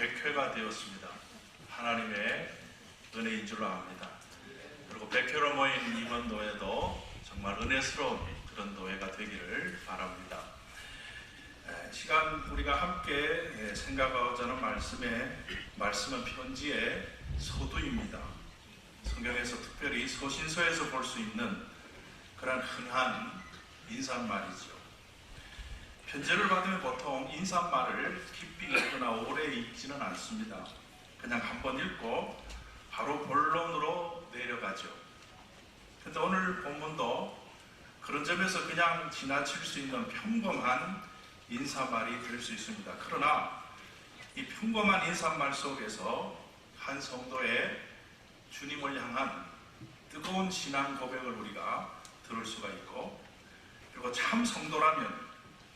100회가 되었습니다. 하나님의 은혜인 줄로 압니다. 그리고 100회로 모인 이번 노회도 정말 은혜스러운 그런 노회가 되기를 바랍니다. 시간 우리가 함께 생각하고자 하는 말씀은 편지의 서두입니다. 성경에서 특별히 서신서에서 볼 수 있는 그런 흔한 인사말이죠. 편지를 받으면 보통 인사말을 깊이 읽거나 오래 읽지는 않습니다. 그냥 한번 읽고 바로 본론으로 내려가죠. 그런데 오늘 본문도 그런 점에서 그냥 지나칠 수 있는 평범한 인사말이 될 수 있습니다. 그러나 이 평범한 인사말 속에서 한 성도의 주님을 향한 뜨거운 신앙 고백을 우리가 들을 수가 있고, 그리고 참 성도라면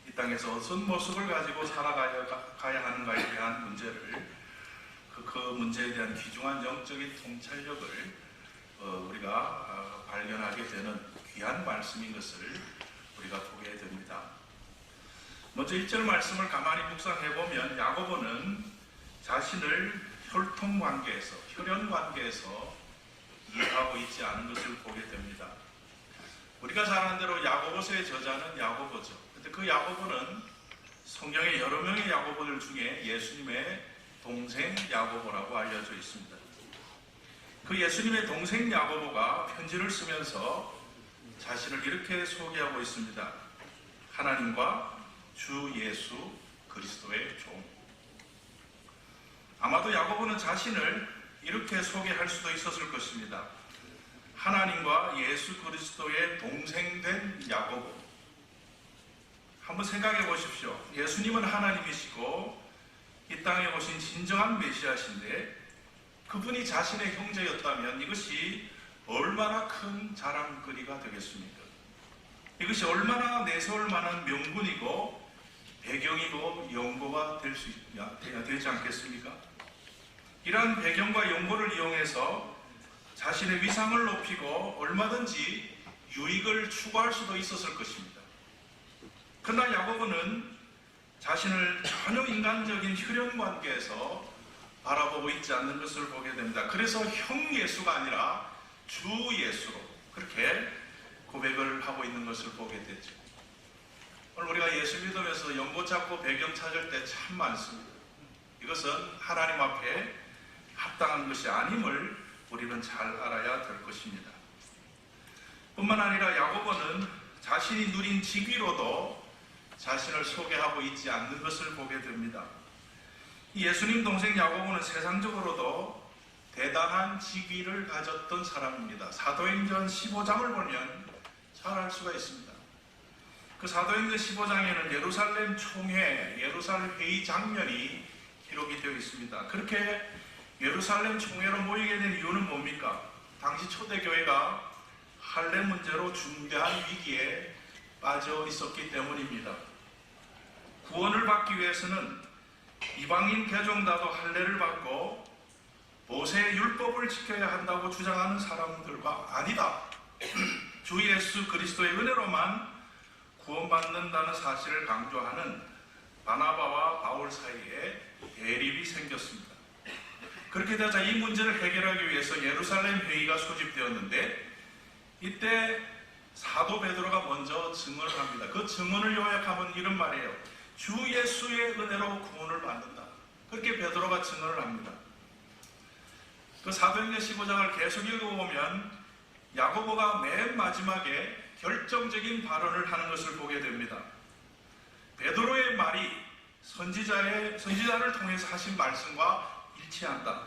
이 땅에서 어떤 모습을 가지고 살아가야 하는가에 대한 문제를 그 문제에 대한 귀중한 영적인 통찰력을 우리가 발견하게 되는 귀한 말씀인 것을 우리가 보게 됩니다. 먼저 1절 말씀을 가만히 묵상해보면 야고보는 자신을 혈통관계에서, 혈연관계에서 이해하고 있지 않은 것을 보게 됩니다. 우리가 잘 아는 대로 야고보서의 저자는 야고보죠. 근데 그 야고보는 성경의 여러 명의 야고보들 중에 예수님의 동생 야고보라고 알려져 있습니다. 그 예수님의 동생 야고보가 편지를 쓰면서 자신을 이렇게 소개하고 있습니다. 하나님과 주 예수 그리스도의 종. 아마도 야고보는 자신을 이렇게 소개할 수도 있었을 것입니다. 하나님과 예수 그리스도의 동생된 야고보. 한번 생각해 보십시오. 예수님은 하나님이시고 이 땅에 오신 진정한 메시아신데 그분이 자신의 형제였다면 이것이 얼마나 큰 자랑거리가 되겠습니까? 이것이 얼마나 내세울 만한 명분이고 배경이고 연고가 되지 않겠습니까? 이러한 배경과 연고를 이용해서 자신의 위상을 높이고 얼마든지 유익을 추구할 수도 있었을 것입니다. 그러나 야고보는 자신을 전혀 인간적인 혈연관계에서 바라보고 있지 않는 것을 보게 됩니다. 그래서 형 예수가 아니라 주 예수로 그렇게 고백을 하고 있는 것을 보게 되죠. 오늘 우리가 예수 믿으면서 연고 찾고 배경 찾을 때 참 많습니다. 이것은 하나님 앞에 합당한 것이 아님을 우리는 잘 알아야 될 것입니다. 뿐만 아니라 야고보는 자신이 누린 직위로도 자신을 소개하고 있지 않는 것을 보게 됩니다. 예수님 동생 야고보는 세상적으로도 대단한 직위를 가졌던 사람입니다. 사도행전 15장을 보면 잘 알 수가 있습니다. 그 사도행전 15장에는 예루살렘 총회, 예루살렘 회의 장면이 기록이 되어 있습니다. 그렇게 예루살렘 총회로 모이게 된 이유는 뭡니까? 당시 초대교회가 할례 문제로 중대한 위기에 빠져 있었기 때문입니다. 구원을 받기 위해서는 이방인 개종자도 할례를 받고 모세의 율법을 지켜야 한다고 주장하는 사람들과 아니다. 주 예수 그리스도의 은혜로만 구원받는다는 사실을 강조하는 바나바와 바울 사이에 대립이 생겼습니다. 그렇게 되자 이 문제를 해결하기 위해서 예루살렘 회의가 소집되었는데 이때 사도 베드로가 먼저 증언을 합니다. 그 증언을 요약하면 이런 말이에요. 주 예수의 은혜로 구원을 받는다. 그렇게 베드로가 증언을 합니다. 그 사도행전 15장을 계속 읽어보면 야고보가 맨 마지막에 결정적인 발언을 하는 것을 보게 됩니다. 베드로의 말이 선지자를 통해서 하신 말씀과 일치한다.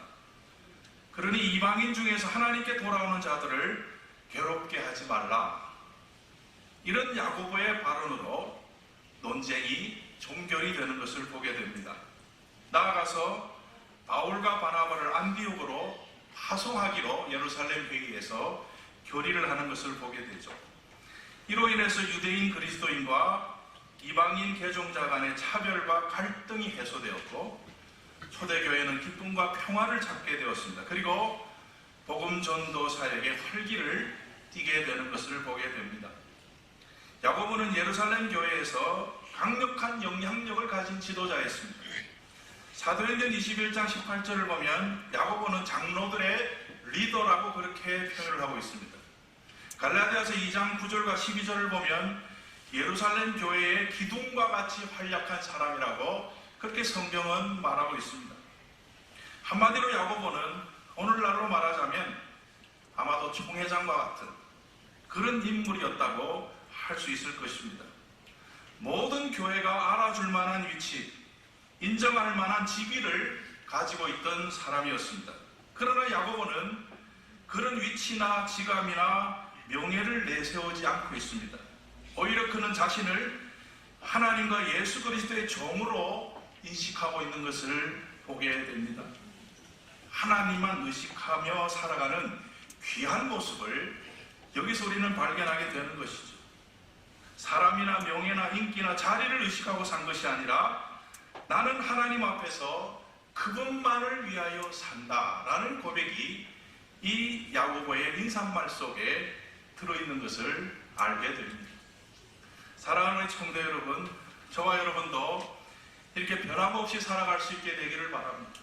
그러니 이방인 중에서 하나님께 돌아오는 자들을 괴롭게 하지 말라. 이런 야고보의 발언으로 논쟁이 종결이 되는 것을 보게 됩니다. 나아가서 바울과 바나바를 안디옥으로 파송하기로 예루살렘 회의에서 결의를 하는 것을 보게 되죠. 이로 인해서 유대인 그리스도인과 이방인 개종자 간의 차별과 갈등이 해소되었고 초대교회는 기쁨과 평화를 찾게 되었습니다. 그리고 복음 전도 사역의 활기를 띠게 되는 것을 보게 됩니다. 야고보는 예루살렘 교회에서 강력한 영향력을 가진 지도자였습니다. 사도행전 21장 18절을 보면 야고보는 장로들의 리더라고 그렇게 표현을 하고 있습니다. 갈라디아서 2장 9절과 12절을 보면 예루살렘 교회의 기둥과 같이 활약한 사람이라고 그렇게 성경은 말하고 있습니다. 한마디로 야고보는 오늘날로 말하자면 아마도 총회장과 같은 그런 인물이었다고 할 수 있을 것입니다. 모든 교회가 알아줄 만한 위치, 인정할 만한 지위를 가지고 있던 사람이었습니다. 그러나 야고보는 그런 위치나 지감이나 명예를 내세우지 않고 있습니다. 오히려 그는 자신을 하나님과 예수 그리스도의 종으로 인식하고 있는 것을 보게 됩니다. 하나님만 의식하며 살아가는 귀한 모습을 여기서 우리는 발견하게 되는 것이죠. 사람이나 명예나 인기나 자리를 의식하고 산 것이 아니라 나는 하나님 앞에서 그분만을 위하여 산다라는 고백이 이 야고보의 인사말 속에 들어있는 것을 알게 됩니다. 사랑하는 청대 여러분, 저와 여러분도 이렇게 변함없이 살아갈 수 있게 되기를 바랍니다.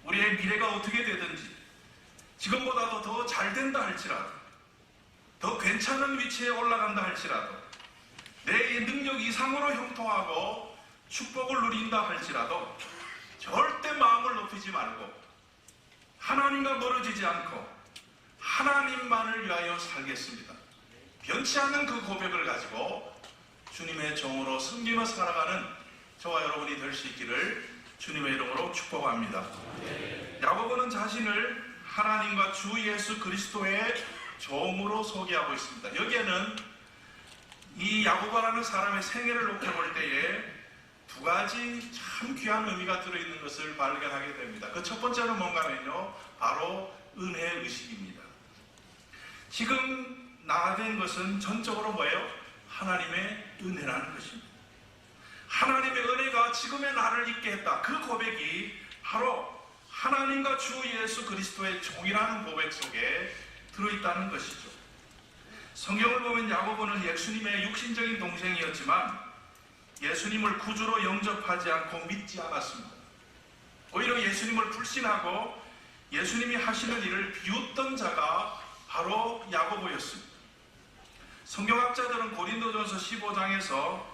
우리의 미래가 어떻게 되든지 지금보다도 더 잘 된다 할지라도, 더 괜찮은 위치에 올라간다 할지라도, 내 능력 이상으로 형통하고 축복을 누린다 할지라도 절대 마음을 높이지 말고 하나님과 멀어지지 않고 하나님만을 위하여 살겠습니다. 변치 않는 그 고백을 가지고 주님의 종으로 섬기며 살아가는 저와 여러분이 될 수 있기를 주님의 이름으로 축복합니다. 야고보는 자신을 하나님과 주 예수 그리스도의 종으로 소개하고 있습니다. 여기에는 이 야고보라는 사람의 생애를 놓고 볼 때에 두 가지 참 귀한 의미가 들어있는 것을 발견하게 됩니다. 그 첫 번째는 뭔가면요, 바로 은혜의 의식입니다. 지금 나된 것은 전적으로 뭐예요? 하나님의 은혜라는 것입니다. 하나님의 은혜가 지금의 나를 있게 했다. 그 고백이 바로 하나님과 주 예수 그리스도의 종이라는 고백 속에 들어있다는 것이죠. 성경을 보면 야고보는 예수님의 육신적인 동생이었지만 예수님을 구주로 영접하지 않고 믿지 않았습니다. 오히려 예수님을 불신하고 예수님이 하시는 일을 비웃던 자가 바로 야고보였습니다. 성경학자들은 고린도전서 15장에서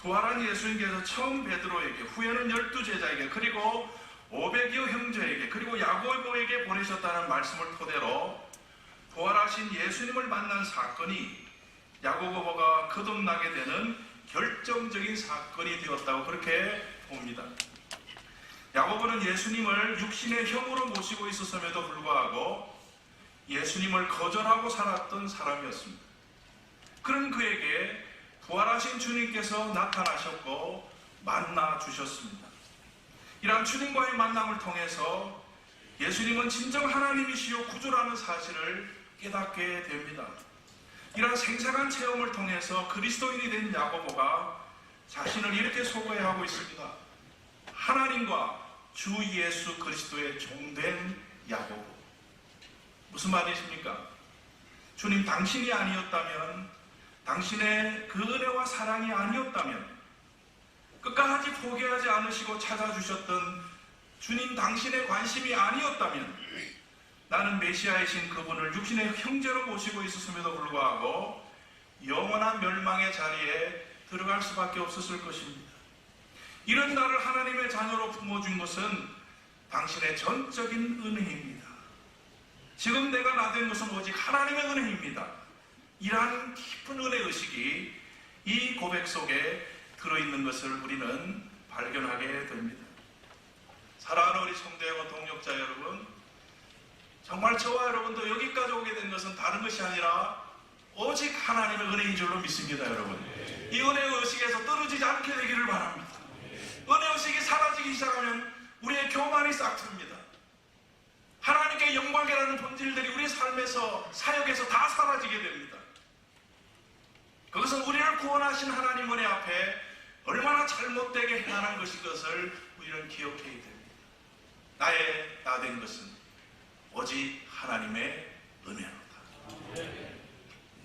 부활한 예수님께서 처음 베드로에게, 후에는 12제자에게, 그리고 500여 형제에게, 그리고 야고보에게 보내셨다는 말씀을 토대로 부활하신 예수님을 만난 사건이 야고보가 거듭나게 되는 결정적인 사건이 되었다고 그렇게 봅니다. 야고보는 예수님을 육신의 형으로 모시고 있었음에도 불구하고 예수님을 거절하고 살았던 사람이었습니다. 그런 그에게 부활하신 주님께서 나타나셨고 만나 주셨습니다. 이러한 주님과의 만남을 통해서 예수님은 진정 하나님이시요 구주라는 사실을 깨닫게 됩니다. 이러한 생생한 체험을 통해서 그리스도인이 된 야고보가 자신을 이렇게 소개하고 있습니다. 하나님과 주 예수 그리스도의 종된 야고보. 무슨 말이십니까? 주님, 당신이 아니었다면, 당신의 그 은혜와 사랑이 아니었다면, 끝까지 포기하지 않으시고 찾아주셨던 주님 당신의 관심이 아니었다면 나는 메시아이신 그분을 육신의 형제로 모시고 있었음에도 불구하고 영원한 멸망의 자리에 들어갈 수밖에 없었을 것입니다. 이런 나를 하나님의 자녀로 품어준 것은 당신의 전적인 은혜입니다. 지금 내가 나된 것은 오직 하나님의 은혜입니다. 이러한 깊은 은혜의식이 이 고백 속에 들어있는 것을 우리는 발견하게 됩니다. 사랑하는 우리 성도와 동역자 여러분, 정말 저와 여러분도 여기까지 오게 된 것은 다른 것이 아니라 오직 하나님의 은혜인 줄로 믿습니다. 여러분, 이 은혜의 의식에서 떨어지지 않게 되기를 바랍니다. 은혜의 의식이 사라지기 시작하면 우리의 교만이 싹틉니다. 하나님께 영광이라는 본질들이 우리의 삶에서, 사역에서 다 사라지게 됩니다. 그것은 우리를 구원하신 하나님 은혜 앞에 얼마나 잘못되게 행하는 것을 우리는 기억해야 됩니다. 나의 나된 것은 오직 하나님의 은혜로다.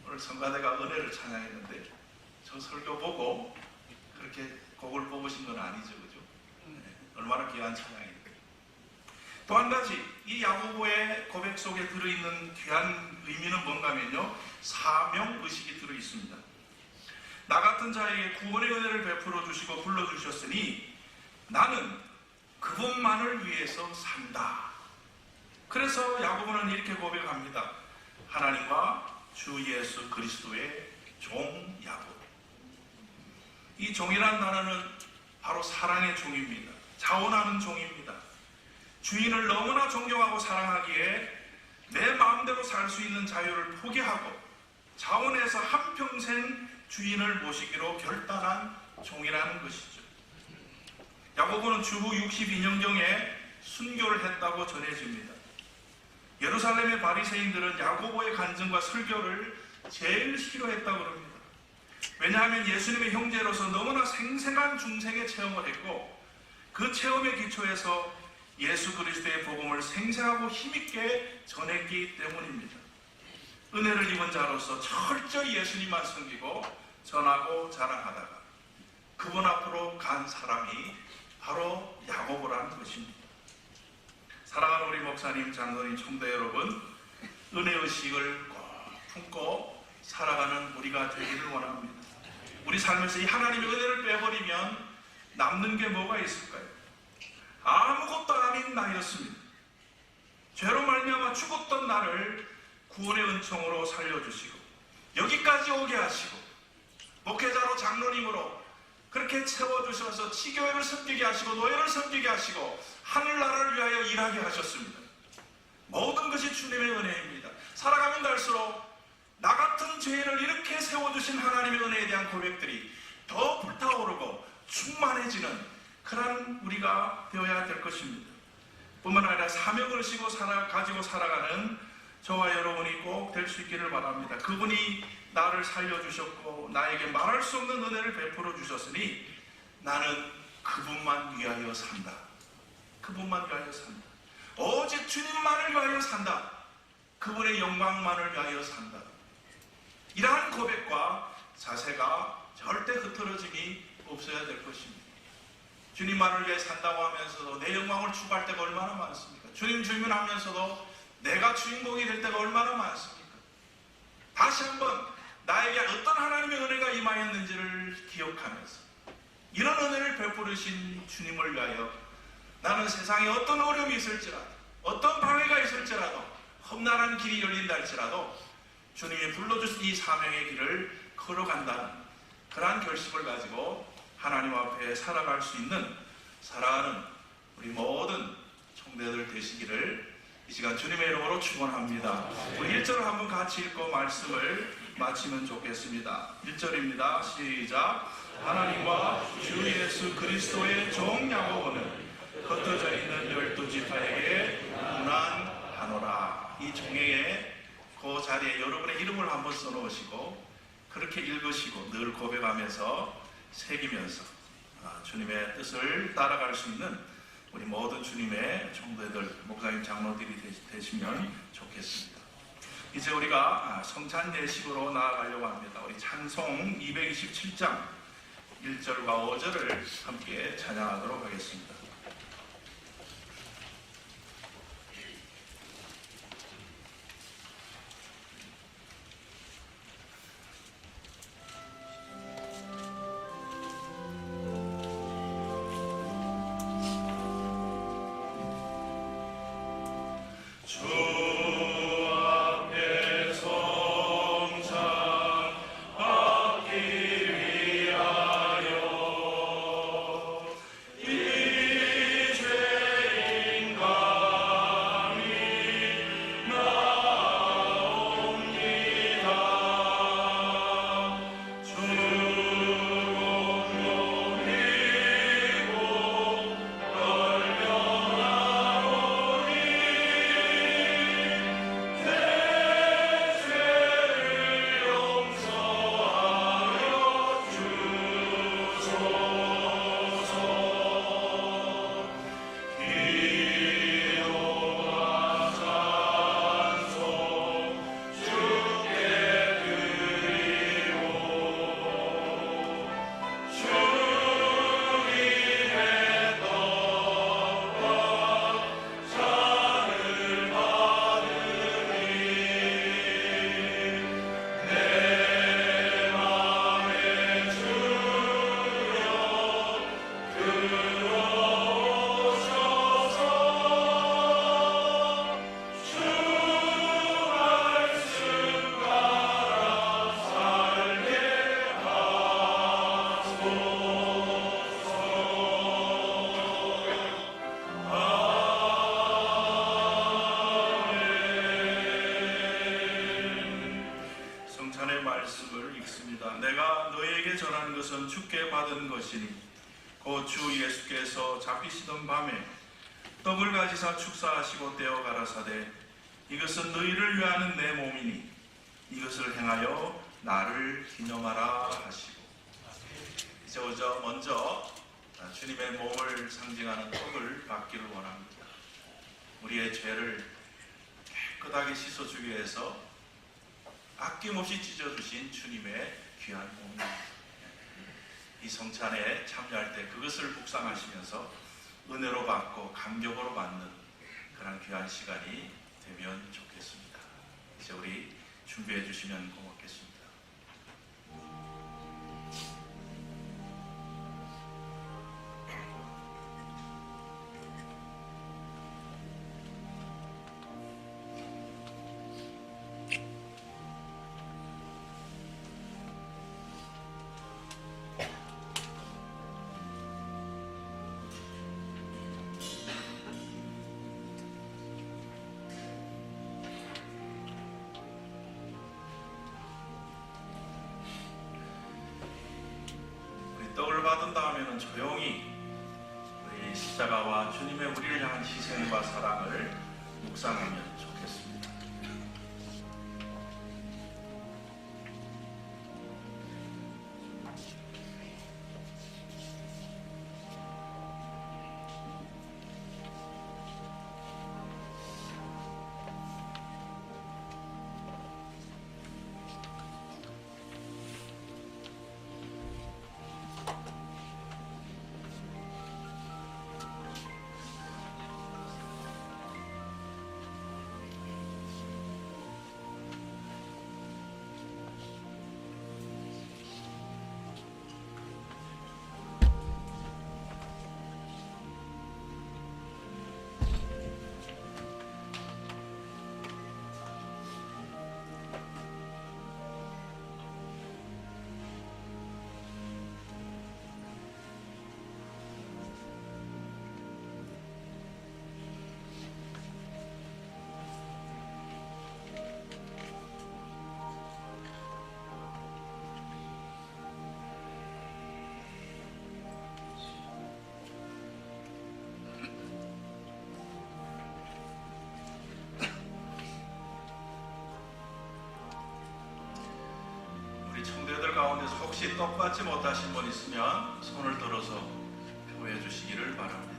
오늘 성가대가 은혜를 찬양했는데 저 설교 보고 그렇게 곡을 뽑으신 건 아니죠, 그죠? 얼마나 귀한 찬양입니까? 또 한 가지, 이 야고보의 고백 속에 들어있는 귀한 의미는 뭔가 하면요, 사명의식이 들어있습니다. 나 같은 자에게 구원의 은혜를 베풀어 주시고 불러주셨으니 나는 그분만을 위해서 산다. 그래서 야고보는 이렇게 고백합니다. 하나님과 주 예수 그리스도의 종 야고보. 이 종이란 단어는 바로 사랑의 종입니다. 자원하는 종입니다. 주인을 너무나 존경하고 사랑하기에 내 마음대로 살 수 있는 자유를 포기하고 자원해서 한평생 주인을 모시기로 결단한 종이라는 것이죠. 야고보는 주후 62년경에 순교를 했다고 전해집니다. 예루살렘의 바리새인들은 야고보의 간증과 설교를 제일 싫어했다고 합니다. 왜냐하면 예수님의 형제로서 너무나 생생한 중생의 체험을 했고 그 체험의 기초에서 예수 그리스도의 복음을 생생하고 힘있게 전했기 때문입니다. 은혜를 입은 자로서 철저히 예수님만 섬기고 전하고 자랑하다가 그분 앞으로 간 사람이 바로 야고보라는 것입니다. 사랑하는 우리 목사님, 장로님, 총대 여러분, 은혜의식을 꼭 품고 살아가는 우리가 되기를 원합니다. 우리 삶에서 이 하나님의 은혜를 빼버리면 남는 게 뭐가 있을까요? 아무것도 아닌 나였습니다. 죄로 말미암아 죽었던 나를 구원의 은총으로 살려주시고 여기까지 오게 하시고 목회자로 장로님으로 그렇게 채워주셔서 치교회를 섬기게 하시고 노예를 섬기게 하시고 하늘나라를 위하여 일하게 하셨습니다. 모든 것이 주님의 은혜입니다. 살아가면 갈수록 나 같은 죄인을 이렇게 세워주신 하나님의 은혜에 대한 고백들이 더 불타오르고 충만해지는 그런 우리가 되어야 될 것입니다. 뿐만 아니라 사명을 가지고 살아가는 저와 여러분이 꼭 될 수 있기를 바랍니다. 그분이 나를 살려주셨고 나에게 말할 수 없는 은혜를 베풀어 주셨으니 나는 그분만 위하여 산다. 그분만 위하여 산다. 오직 주님만을 위하여 산다. 그분의 영광만을 위하여 산다. 이러한 고백과 자세가 절대 흐트러짐이 없어야 될 것입니다. 주님만을 위해 산다고 하면서도 내 영광을 추구할 때가 얼마나 많습니까? 주님 주인 하면서도 내가 주인공이 될 때가 얼마나 많습니까? 다시 한번 나에게 어떤 하나님의 은혜가 임하였는지를 기억하면서 이런 은혜를 베푸르신 주님을 위하여 나는 세상에 어떤 어려움이 있을지라도 어떤 방해가 있을지라도 험난한 길이 열린다 할지라도 주님이 불러주신 이 사명의 길을 걸어간다는 그러한 결심을 가지고 하나님 앞에 살아갈 수 있는 살아가는 우리 모든 총대들 되시기를 이 시간 주님의 이름으로 축원합니다. 우리 1절을 한번 같이 읽고 말씀을 마치면 좋겠습니다. 1절입니다. 시작. 하나님과 주 예수 그리스도의 종 야고보는 흩어져 있는 12지파에게 문안하노라. 이 종의 그 자리에 여러분의 이름을 한번 써놓으시고 그렇게 읽으시고 늘 고백하면서 새기면서 주님의 뜻을 따라갈 수 있는 우리 모든 주님의 총대들, 목사님, 장로들이 되시면 좋겠습니다. 이제 우리가 성찬 예식으로 나아가려고 합니다. 우리 찬송 227장 1절과 5절을 함께 찬양하도록 하겠습니다. 내가 너에게 전하는 것은 주께 받은 것이니 곧 주 예수께서 잡히시던 밤에 떡을 가지사 축사하시고 떼어 가라사대 이것은 너희를 위하는 내 몸이니 이것을 행하여 나를 기념하라 하시고. 이제 먼저 주님의 몸을 상징하는 떡을 받기를 원합니다. 우리의 죄를 깨끗하게 씻어주기 위해서 아낌없이 찢어주신 주님의 귀한 몸입니다. 이 성찬에 참여할 때 그것을 묵상하시면서 은혜로 받고 감격으로 받는 그런 귀한 시간이 되면 좋겠습니다. 이제 우리 준비해 주시면 고맙겠습니다. 떡을 받은 다음에는 조용히 우리 십자가와 주님의 우리를 향한 희생과 사랑을 묵상하면 좋겠습니다. 청대들 가운데서 혹시 떡 받지 못하신 분 있으면 손을 들어서 표해 주시기를 바랍니다.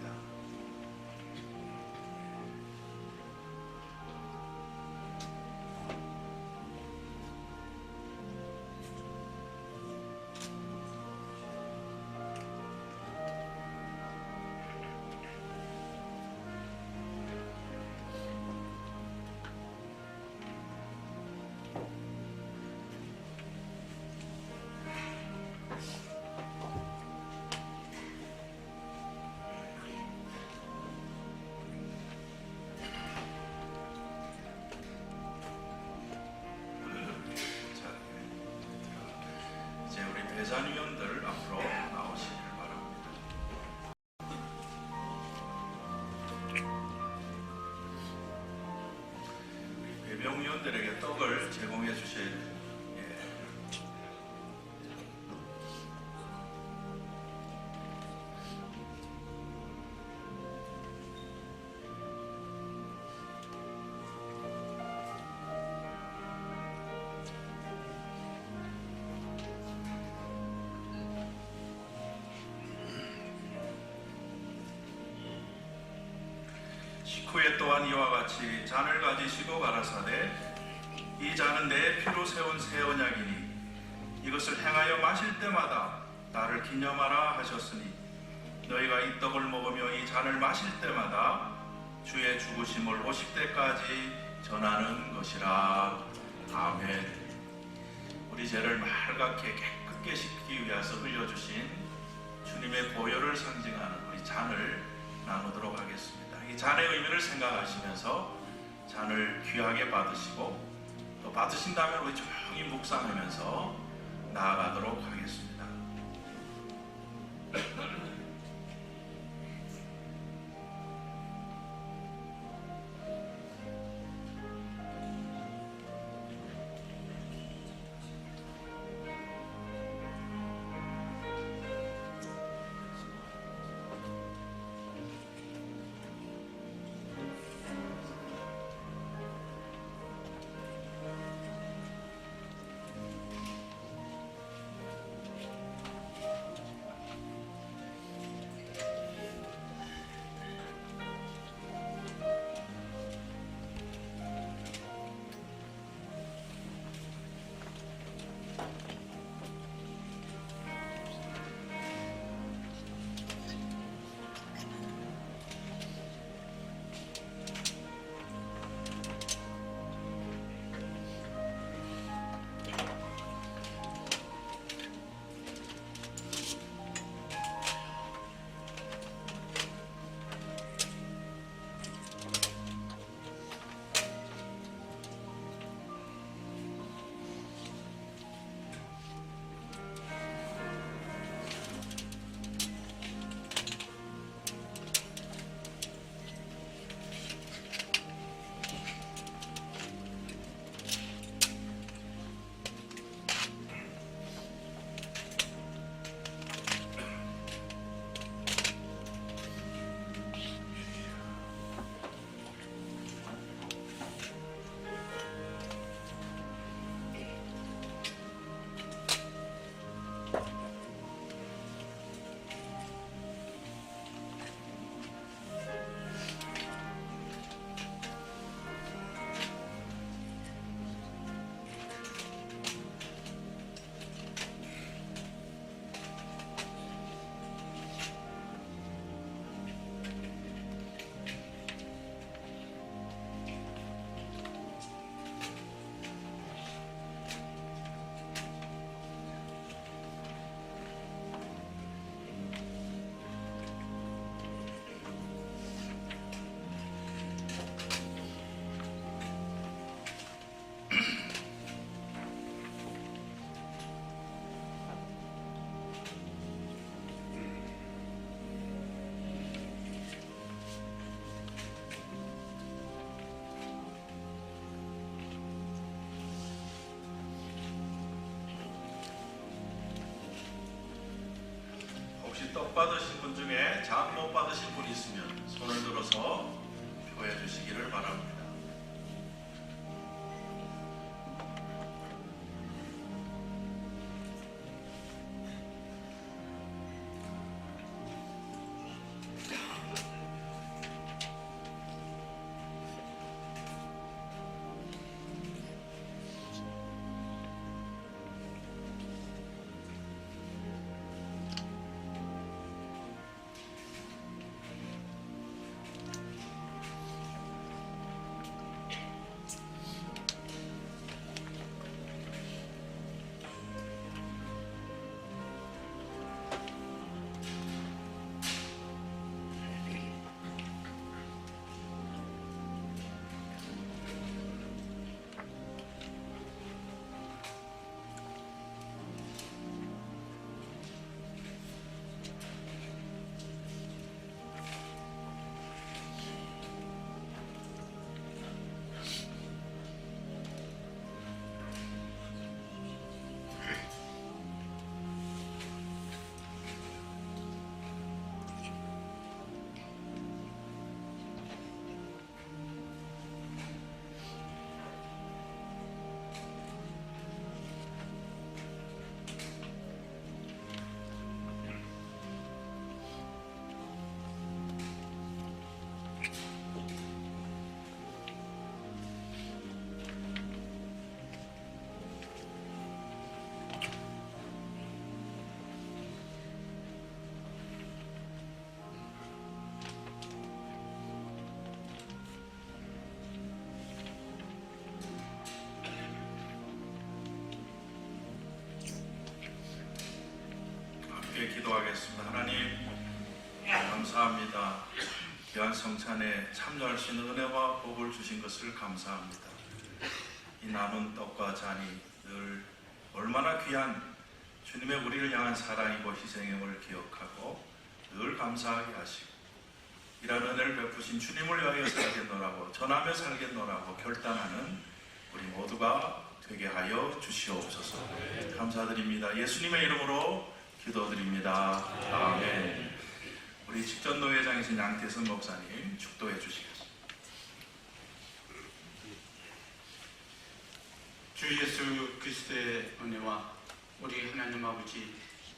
대산위원들 앞으로 나오시길 바랍니다. 배병위원들에게 떡을 제공해 주셔야 됩니다. 후에 또한 이와 같이 잔을 가지시고 가라사대 이 잔은 내 피로 세운 새 언약이니 이것을 행하여 마실 때마다 나를 기념하라 하셨으니 너희가 이 떡을 먹으며 이 잔을 마실 때마다 주의 죽으심을 오실 때까지 전하는 것이라. 아멘. 우리 죄를 맑게 깨끗게 씻기 위해서 흘려주신 주님의 보혈을 상징하는 우리 잔을 나누도록 하겠습니다. 이 잔의 의미를 생각하시면서 잔을 귀하게 받으시고 또 받으신 다음에 우리 조용히 묵상하면서 나아가도록 하겠습니다. 떡 받으신 분 중에 장 못 받으신 분 있으면 손을 들어서 표해 주시기를 바랍니다. 기도하겠습니다. 하나님 감사합니다. 귀한 성찬에 참여할 수 있는 은혜와 복을 주신 것을 감사합니다. 이 남은 떡과 잔이 늘 얼마나 귀한 주님의 우리를 향한 사랑이고 희생임을 기억하고 늘 감사하게 하시고 이런 은혜를 베푸신 주님을 위하여 살겠노라고 전하며 살겠노라고 결단하는 우리 모두가 되게 하여 주시옵소서. 감사드립니다. 예수님의 이름으로 기도드립니다. 아멘. 우리 직전노회장이신 양태선 목사님 축도해 주시겠습니다. 주 예수 그리스도의 은혜와 우리 하나님 아버지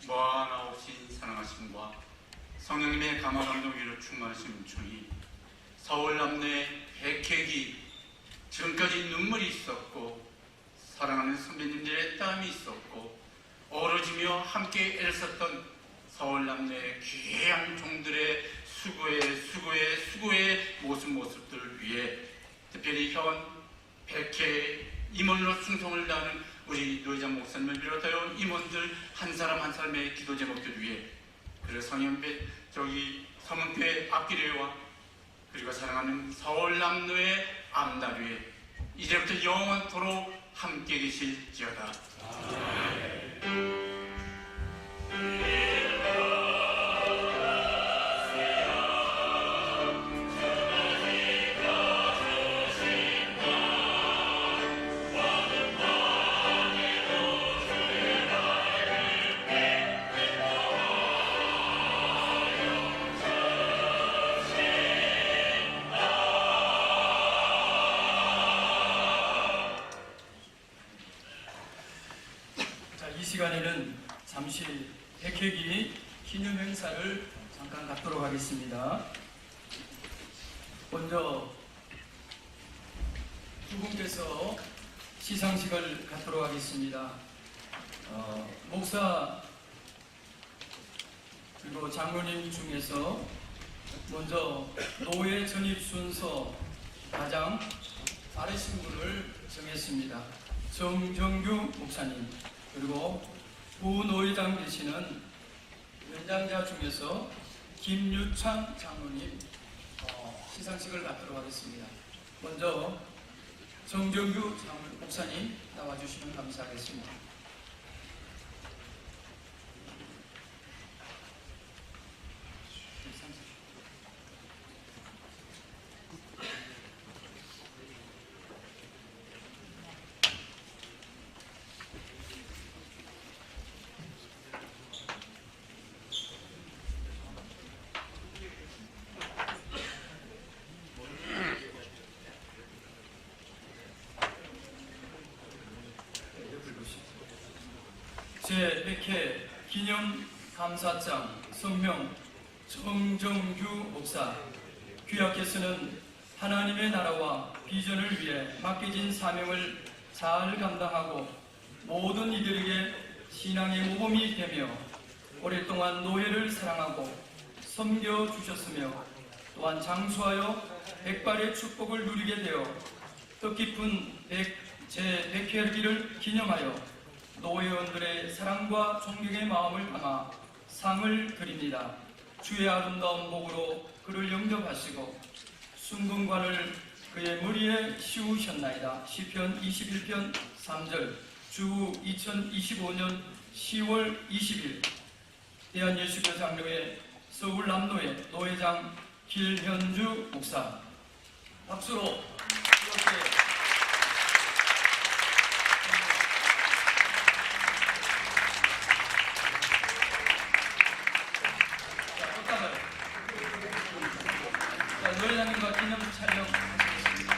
뭐하나 없이 사랑하심과 성령님의 감화 감동으로 충만하신 주님, 서울 남녀의 백획이 지금까지 눈물이 있었고 사랑하는 선배님들의 땀이 있었고 어우러지며 함께 애썼던 서울 남녀의 귀한 종들의 수고의 모습들을 위해 특별히 현 백회 임원으로 충성을 다하는 우리 노회장 목사님을 비롯하여 임원들 한 사람 한 사람의 기도 제목들 위해 그리고 성현배 서문교회 앞길회와 그리고 사랑하는 서울 남녀의 앞날 위에 이제부터 영원토록 함께 계실지어다. 이 시간에는 잠시 백회기 기념 행사를 잠깐 갖도록 하겠습니다. 먼저 두 분께서 시상식을 갖도록 하겠습니다. 목사 그리고 장로님 중에서 먼저 노회 전입 순서 가장 빠르신 분을 정했습니다. 정정규 목사님, 그리고 부노회장 되시는 연장자 중에서 김유창 장로님 시상식을 갖도록 하겠습니다. 먼저 정정규 목사님 나와주시면 감사하겠습니다. 제100회 기념 감사장 성명 정정규 목사. 귀하께서는 하나님의 나라와 비전을 위해 맡겨진 사명을 잘 감당하고 모든 이들에게 신앙의 모범이 되며 오랫동안 노예를 사랑하고 섬겨주셨으며 또한 장수하여 백발의 축복을 누리게 되어 뜻깊은 제100회기를 기념하여 노회원들의 사랑과 존경의 마음을 담아 상을 드립니다. 주의 아름다운 목으로 그를 영접하시고 순금관을 그의 머리에 씌우셨나이다. 시편 21편 3절. 주 2025년 10월 20일 대한예수교 장로회 서울 남로회 노회장 길현주 목사. 박수로 이렇게 노회장님과 기념 촬영하시겠습니다.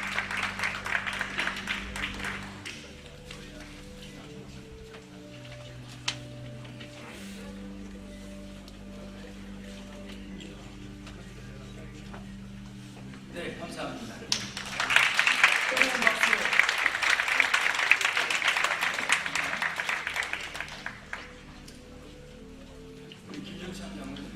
네, 감사합니다. 뜨거운 박수. 우리 김정찬 장로님.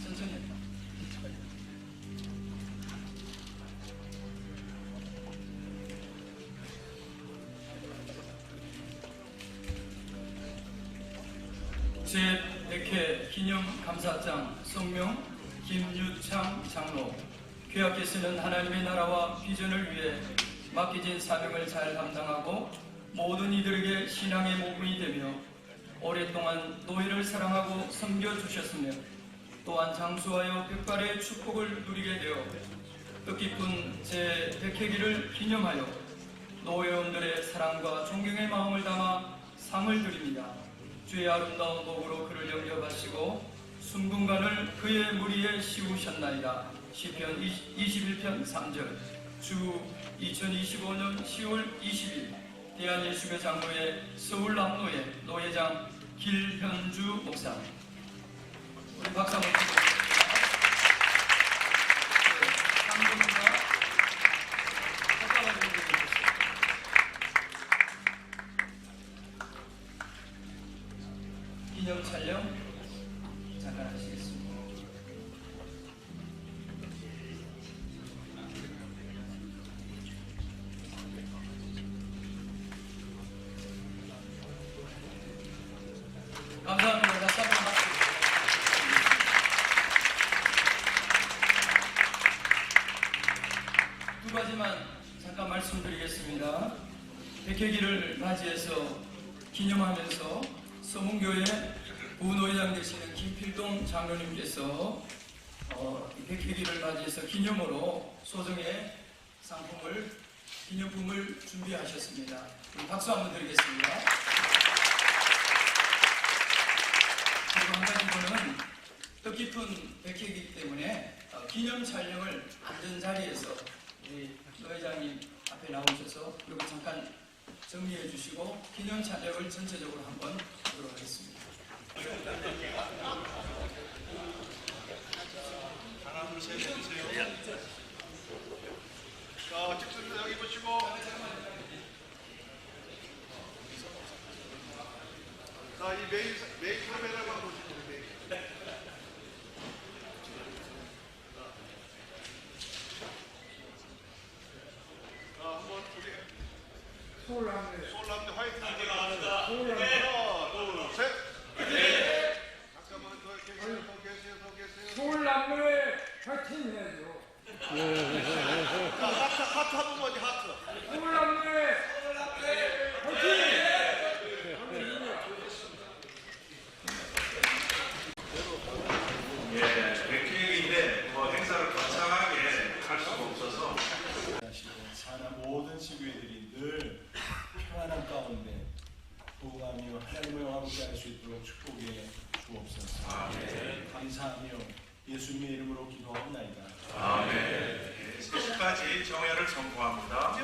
천천히. 제100회 기념 감사장 성명 김유창 장로. 귀하께서는 하나님의 나라와 비전을 위해 맡겨진 사명을 잘 감당하고 모든 이들에게 신앙의 모범이 되며 오랫동안 노예를 사랑하고 섬겨주셨으며 또한 장수하여 백발의 축복을 누리게 되어 뜻깊은 제100회기를 기념하여 노회원들의 사랑과 존경의 마음을 담아 상을 드립니다. 주의 아름다운 목으로 그를 영접하시고 순금관을 그의 무리에 씌우셨나이다. 시편 21편 3절. 주 2025년 10월 20일 대한예수교 장로회 서울 남로회 노회장 길현주 목사. 우리 박수 한번 주세요. 상금과 박수 한번 주세요. 기념 촬영 잠깐 하시겠습니다. 감사합니다. 다시 한번 박수. 두 가지만 잠깐 말씀드리겠습니다. 백회기를 맞이해서 기념하면서 서문교회 부노회장 되시는 김필동 장로님께서 백회기를 맞이해서 기념으로 소정의 상품을 기념품을 준비하셨습니다. 박수 한번 드리겠습니다. 그리고 한 가지 거는 뜻깊은 백회기이기 때문에 기념 촬영을 앉은 자리에서 우리 노회장님 앞에 나오셔서 그리고 잠깐 정리해 주시고 기념 촬영을 전체적으로 한번 하도록 하겠습니다. 하나 둘 셋 해주세요. 자, 찍습니다. 여기 보시고. 자, 이 메인 카메라만 보시면 돼요. 자, 한번 우리 소울남대 화이팅 합니다. 하나, 둘, 셋. 잠깐만 더 계세요. 서울남로에 파이팅 해야죠. 자, 하트 한 번만 해, 하트. 서울남로에 파이팅! 예, 백회기인데 행사를 거창하게 할 수가 없어서 사나 모든 시교회들이 늘 평안한 가운데 보호하며 하나님의 영광을 함께 할 수 있도록 축복해 주옵소서. 감사하며 예수님의 이름으로 기도하옵나이다. 아멘. 3시까지 정회를 선포합니다.